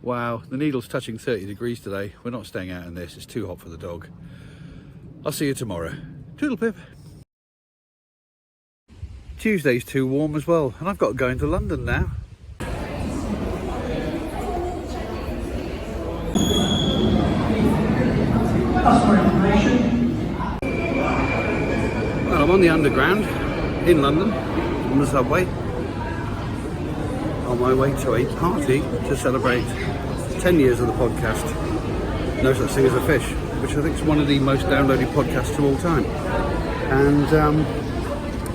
Wow, the needle's touching 30 degrees today. We're not staying out in this, it's too hot for the dog. I'll see you tomorrow. Toodle-pip. Tuesday's too warm as well, and I've got to go into London now. Well, I'm on the Underground in London, on the subway, on my way to a party to celebrate 10 years of the podcast, No Such Thing as a Fish, which I think is one of the most downloaded podcasts of all time. And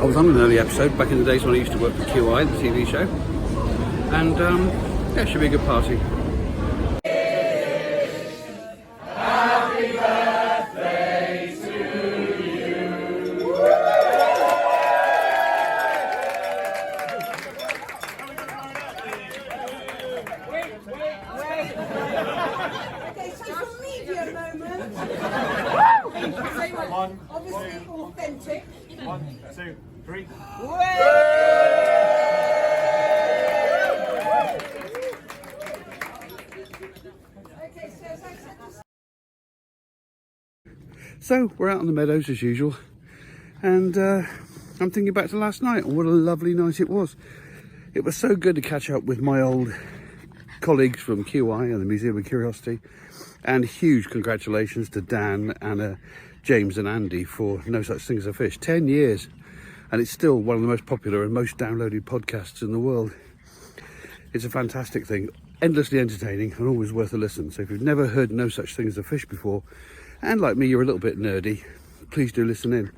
I was on an early episode back in the days when I used to work for QI, the TV show, and yeah, it should be a good party. Obviously authentic. 1, 2, 3. So we're out on the meadows as usual, and I'm thinking back to last night and what a lovely night it was. It was so good to catch up with my old colleagues from QI and the Museum of Curiosity, and huge congratulations to Dan, Anna, James and Andy for No Such Thing as a Fish. 10 years, and it's still one of the most popular and most downloaded podcasts in the world. It's a fantastic thing, endlessly entertaining and always worth a listen. So if you've never heard No Such Thing as a Fish before, and like me you're a little bit nerdy, please do listen in.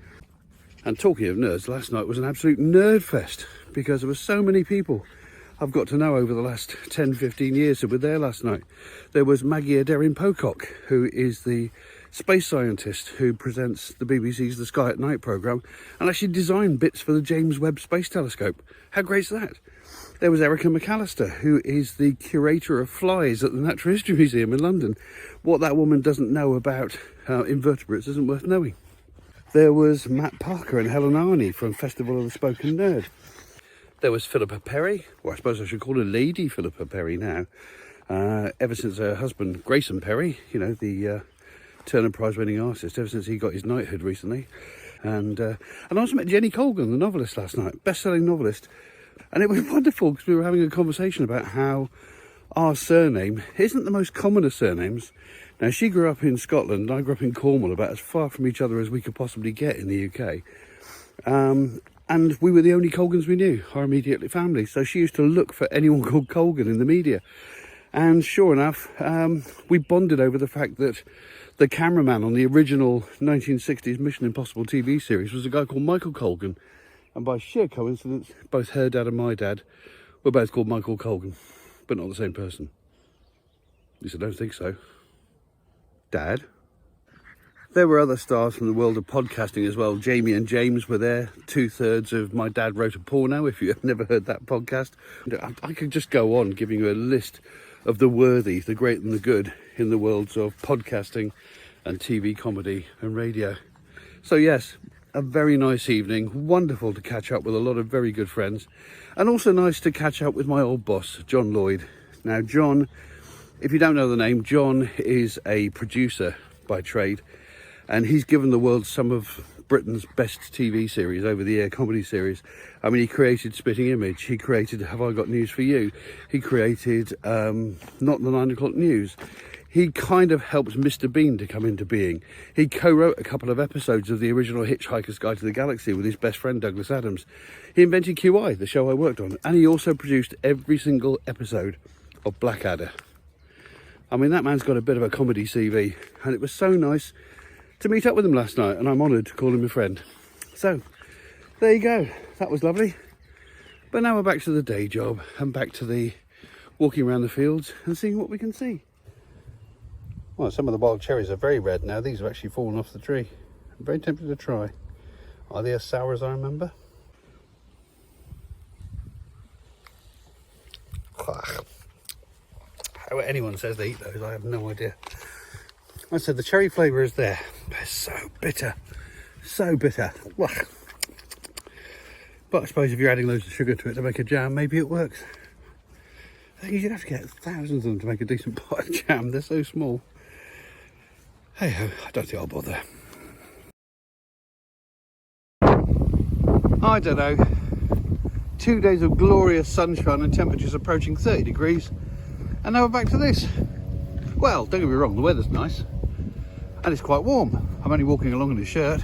And talking of nerds, last night was an absolute nerd fest because there were so many people I've got to know over the last 10-15 years who were there last night. There was Maggie Adair-Pocock, who is the space scientist who presents the BBC's The Sky at Night programme and actually designed bits for the James Webb Space Telescope. How great's that? There was Erica McAllister, who is the curator of flies at the Natural History Museum in London. What that woman doesn't know about invertebrates isn't worth knowing. There was Matt Parker and Helen Arney from Festival of the Spoken Nerd. There was Philippa Perry, well I suppose I should call her Lady Philippa Perry now, ever since her husband Grayson Perry, you know, the Turner Prize winning artist, ever since he got his knighthood recently. And I also met Jenny Colgan, the novelist, last night, best-selling novelist. And it was wonderful because we were having a conversation about how our surname isn't the most common of surnames. Now, she grew up in Scotland, and I grew up in Cornwall, about as far from each other as we could possibly get in the UK. And we were the only Colgans we knew, our immediate family. So she used to look for anyone called Colgan in the media. And sure enough, we bonded over the fact that the cameraman on the original 1960s Mission Impossible TV series was a guy called Michael Colgan. And by sheer coincidence, both her dad and my dad were both called Michael Colgan, but not the same person. At least I don't think so. Dad? There were other stars from the world of podcasting as well. Jamie and James were there. 2/3 of My Dad Wrote a Porno, if you've never heard that podcast. I could just go on giving you a list of the worthy, the great and the good in the worlds of podcasting and TV comedy and radio. So yes, a very nice evening. Wonderful to catch up with a lot of very good friends. And also nice to catch up with my old boss, John Lloyd. Now John, if you don't know the name, John is a producer by trade. And he's given the world some of Britain's best TV series, over-the-air comedy series. I mean, he created Spitting Image. He created Have I Got News For You? He created Not the 9 O'Clock News. He kind of helped Mr. Bean to come into being. He co-wrote a couple of episodes of the original Hitchhiker's Guide to the Galaxy with his best friend Douglas Adams. He invented QI, the show I worked on. And he also produced every single episode of Blackadder. I mean, that man's got a bit of a comedy CV. And it was so nice to meet up with him last night, and I'm honoured to call him a friend. So, there you go. That was lovely. But now we're back to the day job and back to the walking around the fields and seeing what we can see. Well, some of the wild cherries are very red now. These have actually fallen off the tree. I'm very tempted to try. Are they as sour as I remember? How care what anyone says they eat those, I have no idea. Like I said, the cherry flavour is there. They're so bitter. So bitter. Ugh. But I suppose if you're adding loads of sugar to it to make a jam, maybe it works. I think you'd have to get thousands of them to make a decent pot of jam. They're so small. Hey ho, I don't think I'll bother. I don't know. 2 days of glorious sunshine and temperatures approaching 30 degrees. And now we're back to this. Well, don't get me wrong, the weather's nice. And it's quite warm. I'm only walking along in a shirt.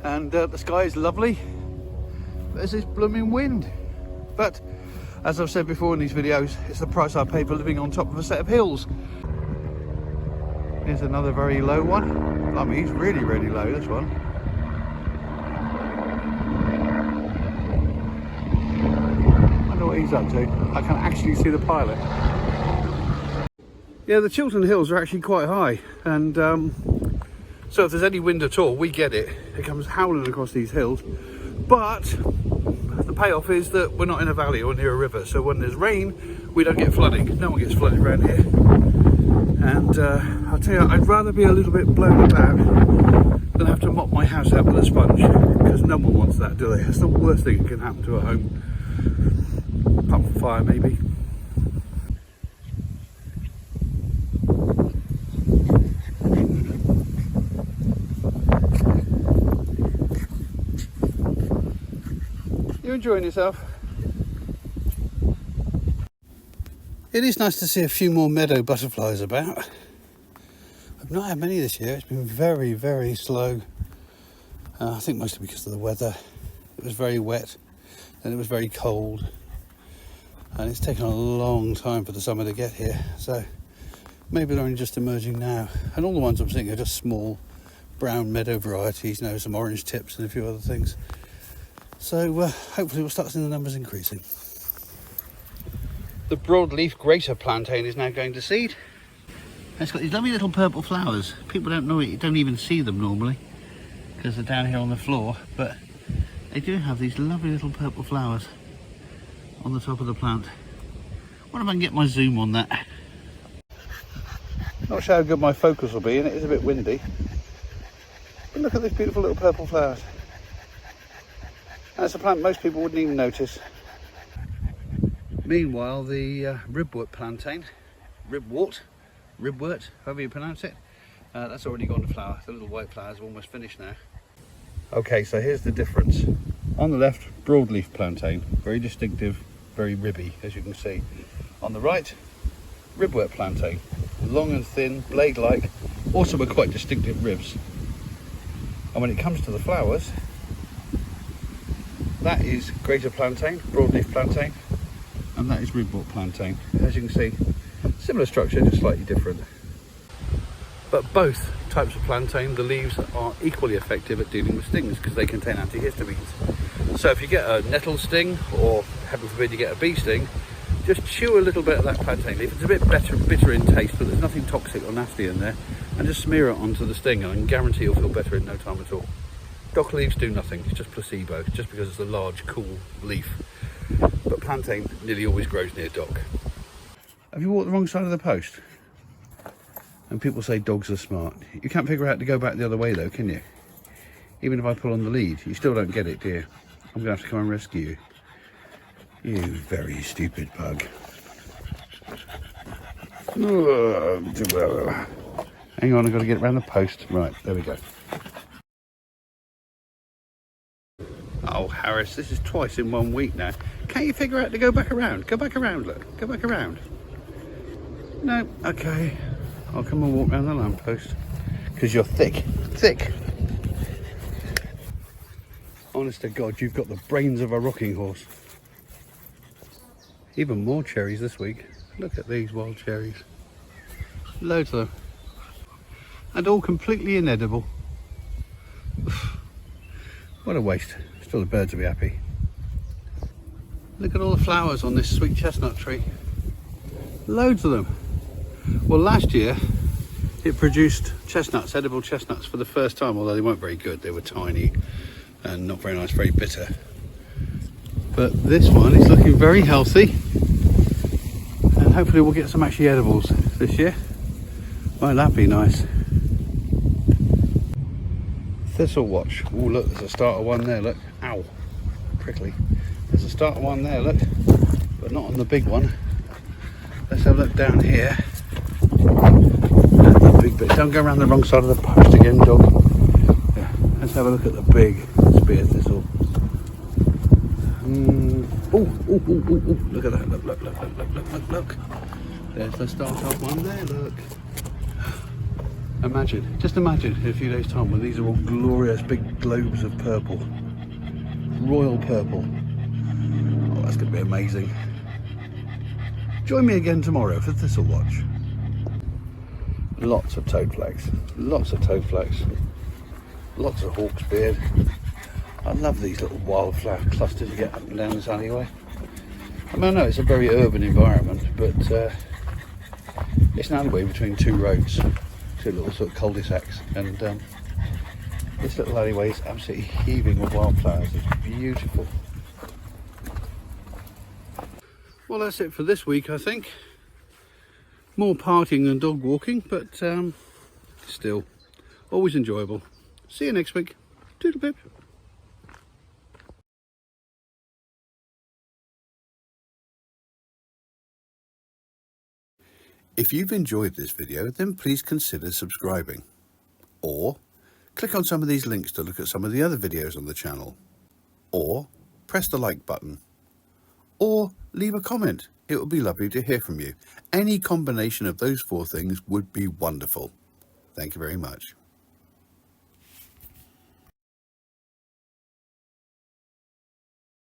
And the sky is lovely. There's this blooming wind. But, as I've said before in these videos, it's the price I pay for living on top of a set of hills. Here's another very low one. I mean, he's really, really low, this one. I wonder what he's up to. I can actually see the pilot. Yeah, the Chiltern Hills are actually quite high. And so if there's any wind at all, we get it. It comes howling across these hills. But the payoff is that we're not in a valley or near a river, so when there's rain we don't get flooding. No one gets flooded around here. And I'll tell you, I'd rather be a little bit blown about than have to mop my house out with a sponge, because no one wants that, do they? That's the worst thing that can happen to a home, apart from fire maybe. You enjoying yourself? It is nice to see a few more meadow butterflies about. I've not had many this year. It's been very, very slow. I think mostly because of the weather. It was very wet and it was very cold. And it's taken a long time for the summer to get here. So maybe they're only just emerging now. And all the ones I'm seeing are just small brown meadow varieties, you know, some orange tips and a few other things. So hopefully we'll start seeing the numbers increasing. The broadleaf greater plantain is now going to seed. It's got these lovely little purple flowers. People don't know it, you don't even see them normally because they're down here on the floor, but they do have these lovely little purple flowers on the top of the plant. I wonder if I can get my zoom on that. Not sure how good my focus will be, and it is a bit windy. But look at these beautiful little purple flowers. That's a plant most people wouldn't even notice. Meanwhile, the ribwort plantain, ribwort, however you pronounce it, that's already gone to flower. The little white flowers are almost finished now. Okay, so here's the difference. On the left, broadleaf plantain, very distinctive, very ribby, as you can see. On the right, ribwort plantain, long and thin, blade-like, also with quite distinctive ribs. And when it comes to the flowers, that is greater plantain, broadleaf plantain, and that is ribwort plantain. As you can see, similar structure, just slightly different. But both types of plantain, the leaves are equally effective at dealing with stings because they contain antihistamines. So if you get a nettle sting, or heaven forbid you get a bee sting, just chew a little bit of that plantain leaf. It's a bit bitter in taste, but there's nothing toxic or nasty in there, and just smear it onto the sting, and I can guarantee you'll feel better in no time at all. Dock leaves do nothing, it's just placebo, just because it's a large, cool leaf. But plantain nearly always grows near dock. Have you walked the wrong side of the post? And people say dogs are smart. You can't figure out to go back the other way though, can you? Even if I pull on the lead, you still don't get it, do you? I'm going to have to come and rescue you. You very stupid bug. Hang on, I've got to get around the post. Right, there we go. Oh, Harris, this is twice in 1 week now. Can't you figure out to go back around? Go back around, look. Go back around. No, okay. I'll come and walk around the lamppost. Because you're thick. Thick. Honest to God, you've got the brains of a rocking horse. Even more cherries this week. Look at these wild cherries. Loads of them. And all completely inedible. What a waste. Still the birds will be happy. Look at all the flowers on this sweet chestnut tree. Loads of them. Well, last year it produced chestnuts, edible chestnuts, for the first time, although they weren't very good. They were tiny and not very nice, very bitter. But this one is looking very healthy. And hopefully we'll get some actually edibles this year. Won't that be nice? Thistle watch. Oh look, there's a starter one there, look. Ow, prickly. There's a starter one there, look, but not on the big one. Let's have a look down here. The big bit. Don't go around the wrong side of the post again, dog. Yeah. Let's have a look at the big spear thistle. Look at that, look. There's the starter one there, look. Imagine, just imagine in a few days' time when these are all glorious big globes of purple. Royal purple. Oh, that's going to be amazing. Join me again tomorrow for Thistle Watch. Lots of toad flags. Lots of toad flags. Lots of hawk's beard. I love these little wildflower clusters you get up and down this alleyway. I mean, I know it's a very urban environment, but it's an alleyway between two roads. Two little sort of cul-de-sacs, and this little alleyway is absolutely heaving with wildflowers. It's beautiful. Well, that's it for this week, I think. More partying than dog walking, but still always enjoyable. See you next week. Toodle-pip. If you've enjoyed this video, then please consider subscribing. Or click on some of these links to look at some of the other videos on the channel. Or press the like button. Or leave a comment. It would be lovely to hear from you. Any combination of those four things would be wonderful. Thank you very much.